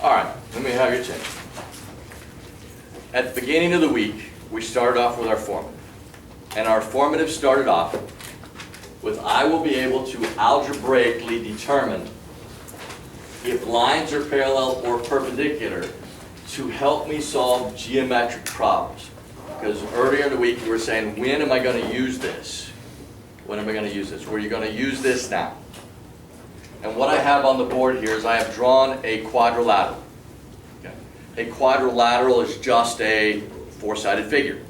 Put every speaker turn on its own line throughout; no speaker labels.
All right, let me have your attention. At the beginning of the week, we started off with our formative. And our formative started off with I will be able to algebraically determine if lines are parallel or perpendicular to help me solve geometric problems. Because earlier in the week you were saying, when am I going to use this? When am I going to use this? Well, you're going to use this now. And what I have on the board here is I have drawn a quadrilateral. Okay. A quadrilateral is just a four-sided figure.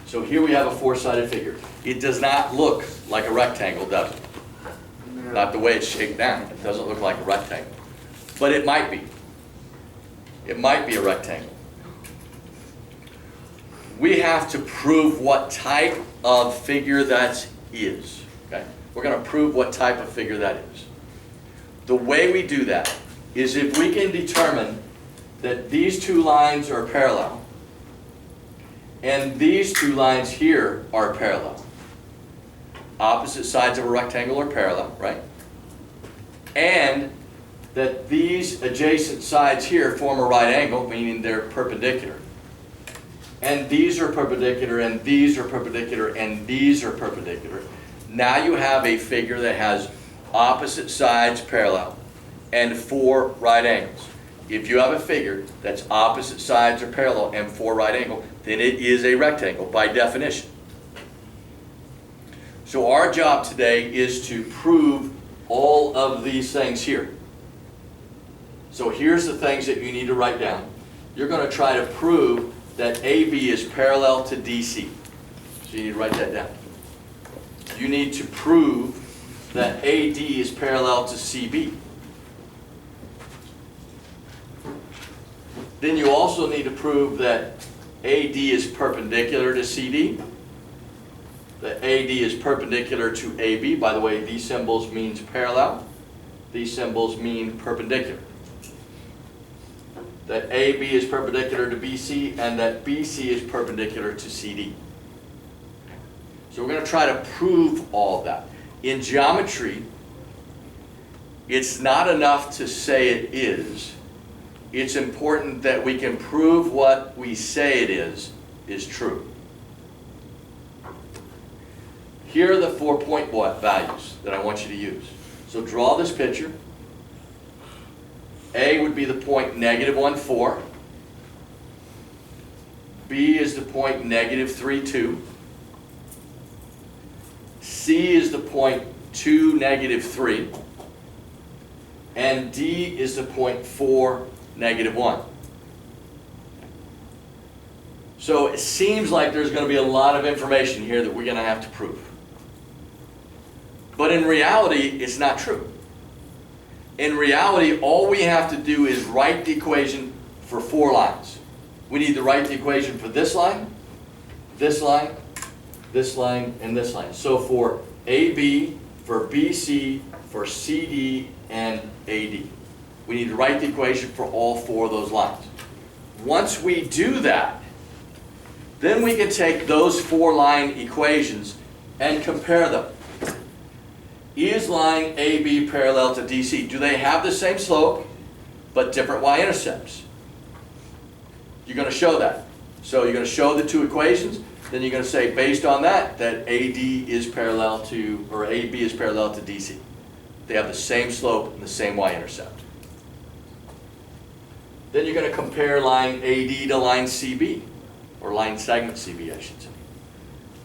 So here we have a four-sided figure. It does not look like a rectangle, does it? No. Not the way it's shaped down. It doesn't look like a rectangle. But it might be. It might be a rectangle. We have to prove what type of figure that is. Okay? We're going to prove what type of figure that is. The way we do that is if we can determine that these two lines are parallel, and these two lines here are parallel. Opposite sides of a rectangle are parallel, right? And that these adjacent sides here form a right angle, meaning they're perpendicular. And these are perpendicular, and these are perpendicular, and these are perpendicular. Now you have a figure that has opposite sides parallel and four right angles. If you have a figure that's opposite sides are parallel and four right angles, then it is a rectangle by definition. So our job today is to prove all of these things here. So here's the things that you need to write down. You're going to try to prove that AB is parallel to DC. So you need to write that down. You need to prove that AD is parallel to CB. Then you also need to prove that AD is perpendicular to CD, that AD is perpendicular to AB. By the way, these symbols means parallel. These symbols mean perpendicular. That AB is perpendicular to BC, and that BC is perpendicular to CD. So we're going to try to prove all of that. In geometry, it's not enough to say it is. It's important that we can prove what we say it is true. Here are the 4-point values that I want you to use. So draw this picture. A would be the point -1, 4. B is the point -3, 2. C is the point 2, -3. And D is the point 4, -1. So it seems like there's going to be a lot of information here that we're going to have to prove. But in reality, it's not true. In reality, all we have to do is write the equation for 4 lines. We need to write the equation for this line, this line, this line, and this line. So for AB, for BC, for CD, and AD. We need to write the equation for all 4 of those lines. Once we do that, then we can take those 4 line equations and compare them. Is line AB parallel to DC? Do they have the same slope but different y-intercepts? You're going to show that. So you're going to show the 2 equations, then you're going to say based on that AD is parallel to, or AB is parallel to DC. They have the same slope and the same y-intercept. Then you're going to compare line AD to line CB, or line segment CB, I should say.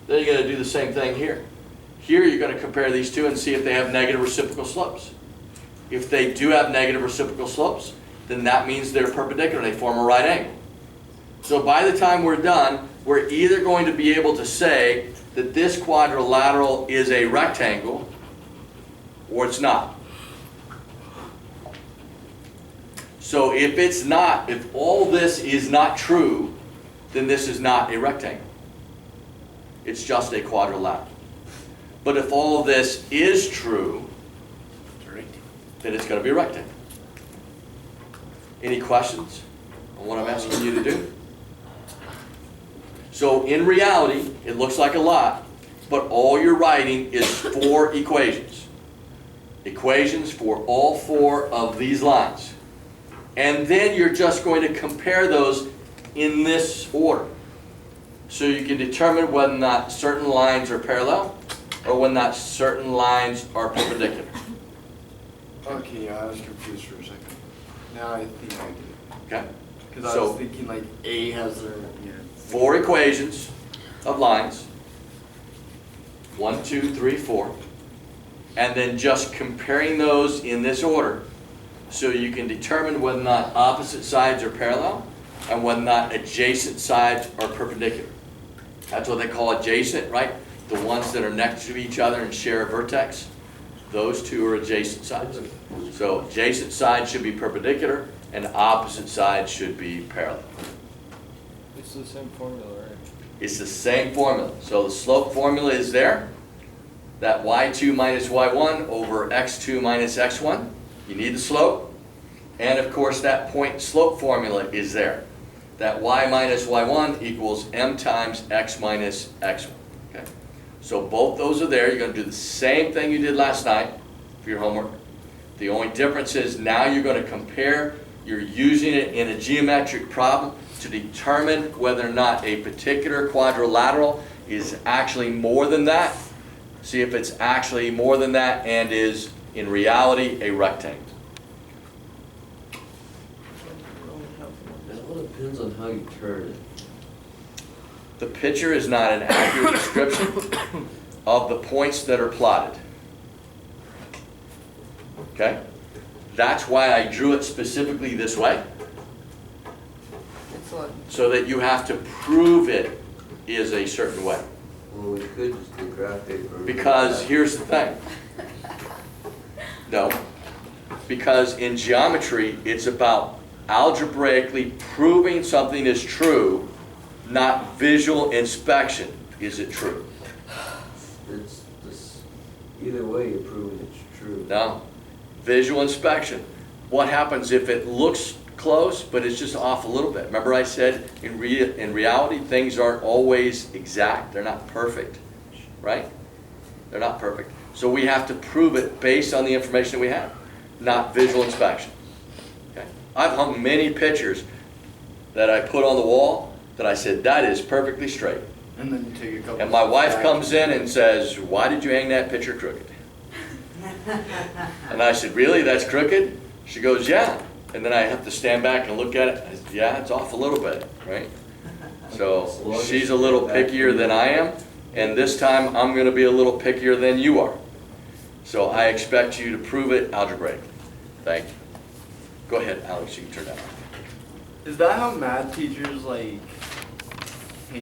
Then you're going to do the same thing here. Here you're going to compare these 2 and see if they have negative reciprocal slopes. If they do have negative reciprocal slopes, then that means they're perpendicular, they form a right angle. So by the time we're done, we're either going to be able to say that this quadrilateral is a rectangle, or it's not. So if it's not, if all this is not true, then this is not a rectangle. It's just a quadrilateral. But if all of this is true, then it's going to be a rectangle. Any questions on what I'm asking you to do? So in reality, it looks like a lot, but all you're writing is 4 equations. Equations for all 4 of these lines. And then you're just going to compare those in this order. So you can determine whether or not certain lines are parallel or whether or not certain lines are perpendicular.
Okay, yeah, I was confused for a second. Now I think I get it.
Okay?
Because I
So-
was thinking like A has their, yeah.
4 equations of lines. 1, 2, 3, 4. And then just comparing those in this order so you can determine whether or not opposite sides are parallel and whether or not adjacent sides are perpendicular. That's what they call adjacent, right? The ones that are next to each other and share a vertex. Those two are adjacent sides. So adjacent sides should be perpendicular and opposite sides should be parallel.
It's the same formula, right?
It's the same formula. So the slope formula is there. That y2 minus y1 over x2 minus x1. You need the slope. And of course that point slope formula is there. That y minus y1 equals m times x minus x1. Okay? So both those are there. You're going to do the same thing you did last night for your homework. The only difference is now you're going to compare. You're using it in a geometric problem to determine whether or not a particular quadrilateral is actually more than that. See if it's actually more than that and is in reality a rectangle.
It all depends on how you turn it.
The picture is not an accurate description of the points that are plotted. Okay? That's why I drew it specifically this way, so that you have to prove it is a certain way.
Well, we could just do graph paper.
Because here's the thing. No. Because in geometry, it's about algebraically proving something is true, not visual inspection. Is it true?
It's this, either way you're proving it's true.
No. Visual inspection. What happens if it looks close, but it's just off a little bit? Remember I said in reality, things aren't always exact. They're not perfect, right? They're not perfect. So we have to prove it based on the information that we have, not visual inspection. Okay? I've hung many pictures that I put on the wall that I said, that is perfectly straight.
And then you take a couple.
And my wife
steps
comes
back.
in and says, why did you hang that picture crooked? And I said, really, that's crooked? She goes, yeah. And then I have to stand back and look at it. I said, yeah, it's off a little bit, right? So she's a little pickier than I am, and this time I'm going to be a little pickier than you are. So I expect you to prove it algebraically. Thank you. Go ahead, Alex, you can turn that on.
Is that how math teachers like